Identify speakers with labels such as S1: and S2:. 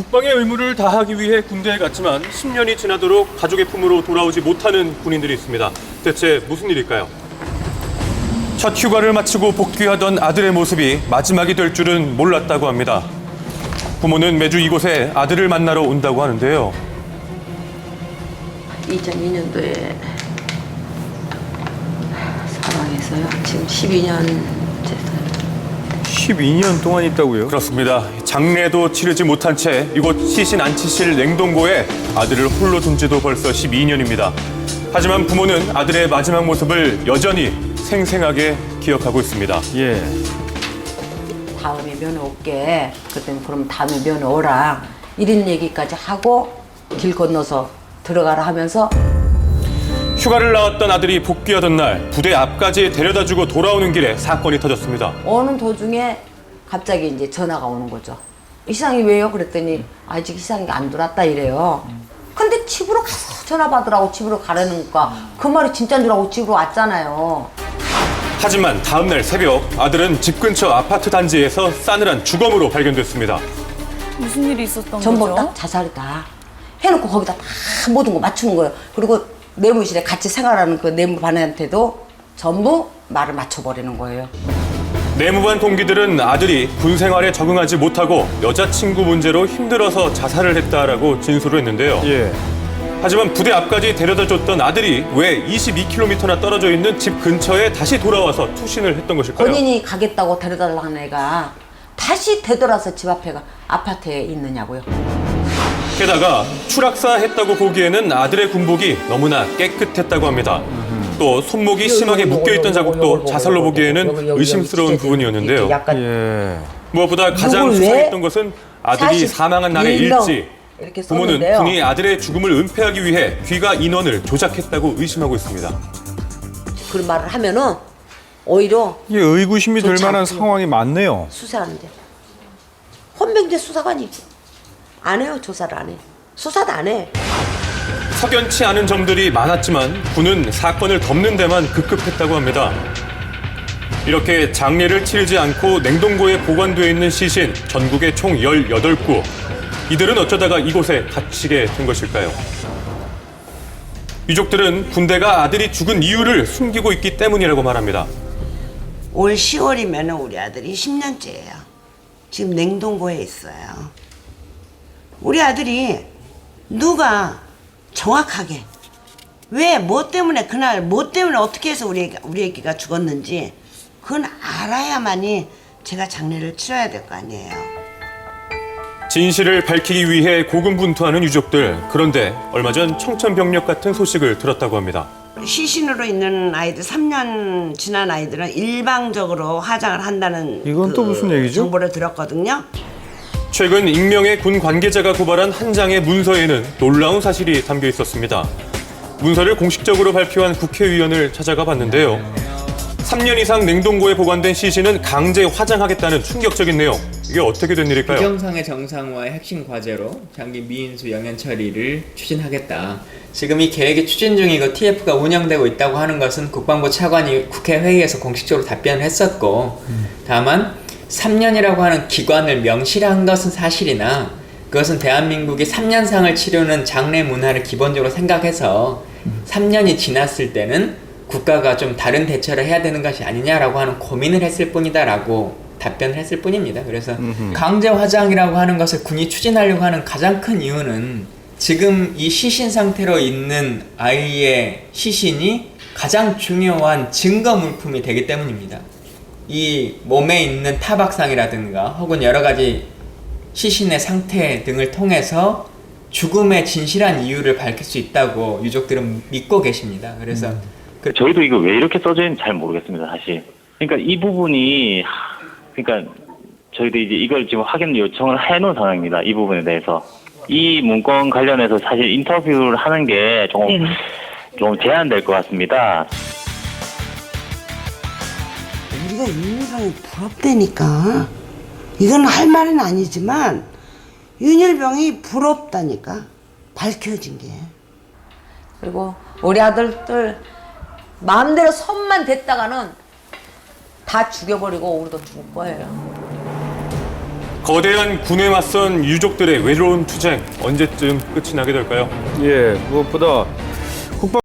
S1: 국방의 의무를 다하기 위해 군대에 갔지만 10년이 지나도록 가족의 품으로 돌아오지 못하는 군인들이 있습니다. 대체 무슨 일일까요? 첫 휴가를 마치고 복귀하던 아들의 모습이 마지막이 될 줄은 몰랐다고 합니다. 부모는 매주 이곳에 아들을 만나러 온다고 하는데요.
S2: 2002년도에 사망해서요. 지금 12년 됐어요.
S3: 12년 동안 있다고요?
S1: 그렇습니다. 장례도 치르지 못한 채 이곳 시신 안치실 냉동고에 아들을 홀로 둔 지도 벌써 12년입니다. 하지만 부모는 아들의 마지막 모습을 여전히 생생하게 기억하고 있습니다.
S3: 예.
S2: 다음에 면회 올게. 그랬더니 그럼 다음에 면회 오라. 이런 얘기까지 하고 길 건너서 들어가라 하면서
S1: 휴가를 나왔던 아들이 복귀하던 날 부대 앞까지 데려다주고 돌아오는 길에 사건이 터졌습니다.
S2: 오는 도중에 갑자기 이제 전화가 오는 거죠. 희상이 왜요? 그랬더니 아직 희상이 안 들어왔다 이래요. 근데 집으로 가서 전화 받으라고 집으로 가라는 거야. 그 말이 진짜인 줄 알고 집으로 왔잖아요.
S1: 하지만 다음 날 새벽 아들은 집 근처 아파트 단지에서 싸늘한 주검으로 발견됐습니다.
S4: 무슨 일이 있었던
S2: 전부
S4: 거죠?
S2: 다 자살이다 해놓고 거기다 다 모든 거 맞추는 거예요. 그리고 내무실에 같이 생활하는 그 내무반한테도 전부 말을 맞춰버리는 거예요.
S1: 내무반 동기들은 아들이 군 생활에 적응하지 못하고 여자친구 문제로 힘들어서 자살을 했다라고 진술을 했는데요.
S3: 예.
S1: 하지만 부대 앞까지 데려다줬던 아들이 왜 22km나 떨어져 있는 집 근처에 다시 돌아와서 투신을 했던 것일까요?
S2: 본인이 가겠다고 데려달라는 애가 다시 되돌아서 집 앞에 아파트에 있느냐고요.
S1: 게다가 추락사했다고 보기에는 아들의 군복이 너무나 깨끗했다고 합니다. 또 손목이 심하게 묶여있던 자국도 자살로 보기에는 의심스러운 부분이었는데요.
S3: 예.
S1: 무엇보다 가장
S2: 누굴 왜?
S1: 수상했던 것은 아들이 사망한 날의
S2: 41명
S1: 일지.
S2: 이렇게
S1: 부모는
S2: 썼는데요.
S1: 군이 아들의 죽음을 은폐하기 위해 귀가 인원을 조작했다고 의심하고 있습니다.
S2: 그런 말을 하면은 오히려
S3: 이게 의구심이 들
S2: 좋지
S3: 만한
S2: 않고요.
S3: 상황이 많네요.
S2: 수사하는데 헌병대 수사관이 안 해요. 조사를 안 해. 수사도 안 해.
S1: 석연치 않은 점들이 많았지만 군은 사건을 덮는 데만 급급했다고 합니다. 이렇게 장례를 치르지 않고 냉동고에 보관되어 있는 시신 전국에 총 18구. 이들은 어쩌다가 이곳에 갇히게 된 것일까요? 유족들은 군대가 아들이 죽은 이유를 숨기고 있기 때문이라고 말합니다.
S5: 올 10월이면 우리 아들이 10년째예요. 지금 냉동고에 있어요. 우리 아들이 누가 정확하게 왜 뭐 때문에 그날 뭐 때문에 어떻게 해서 우리 애기가 죽었는지 그건 알아야만이 제가 장례를 치러야 될 거 아니에요.
S1: 진실을 밝히기 위해 고군분투하는 유족들. 그런데 얼마 전 청천벽력 같은 소식을 들었다고 합니다.
S5: 시신으로 있는 아이들 3년 지난 아이들은 일방적으로 화장을 한다는
S3: 이건 또 무슨 얘기죠?
S5: 정보를 들었거든요.
S1: 최근 익명의 군 관계자가 고발한 한 장의 문서에는 놀라운 사실이 담겨 있었습니다. 문서를 공식적으로 발표한 국회의원을 찾아가 봤는데요. 3년 이상 냉동고에 보관된 시신은 강제 화장하겠다는 충격적인 내용. 이게 어떻게 된 일일까요?
S6: 비정상의 정상화의 핵심 과제로 장기 미인수 영연 처리를 추진하겠다. 지금 이 계획이 추진 중이고 TF가 운영되고 있다고 하는 것은 국방부 차관이 국회 회의에서 공식적으로 답변을 했었고, 다만 3년이라고 하는 기관을 명시한 것은 사실이나 그것은 대한민국이 3년상을 치르는 장례 문화를 기본적으로 생각해서 3년이 지났을 때는 국가가 좀 다른 대처를 해야 되는 것이 아니냐라고 하는 고민을 했을 뿐이다라고 답변을 했을 뿐입니다. 그래서 강제 화장이라고 하는 것을 군이 추진하려고 하는 가장 큰 이유는 지금 이 시신 상태로 있는 아이의 시신이 가장 중요한 증거 물품이 되기 때문입니다. 이 몸에 있는 타박상이라든가 혹은 여러 가지 시신의 상태 등을 통해서 죽음의 진실한 이유를 밝힐 수 있다고 유족들은 믿고 계십니다. 그래서
S7: 저희도 이거 왜 이렇게 써져 있는지 잘 모르겠습니다, 사실. 그러니까 이 부분이, 그러니까 저희도 이제 이걸 지금 확인 요청을 해놓은 상황입니다. 이 부분에 대해서. 이 문건 관련해서 사실 인터뷰를 하는 게 좀 제한될 것 같습니다.
S5: 우리가 윤일병이 부럽다니까. 이건 할 말은 아니지만 윤일병이 부럽다니까. 밝혀진 게.
S2: 그리고 우리 아들들 마음대로 손만 댔다가는 다 죽여버리고 우리도 죽을 거예요.
S1: 거대한 군에 맞선 유족들의 외로운 투쟁 언제쯤 끝이 나게 될까요?
S3: 예, 무엇보다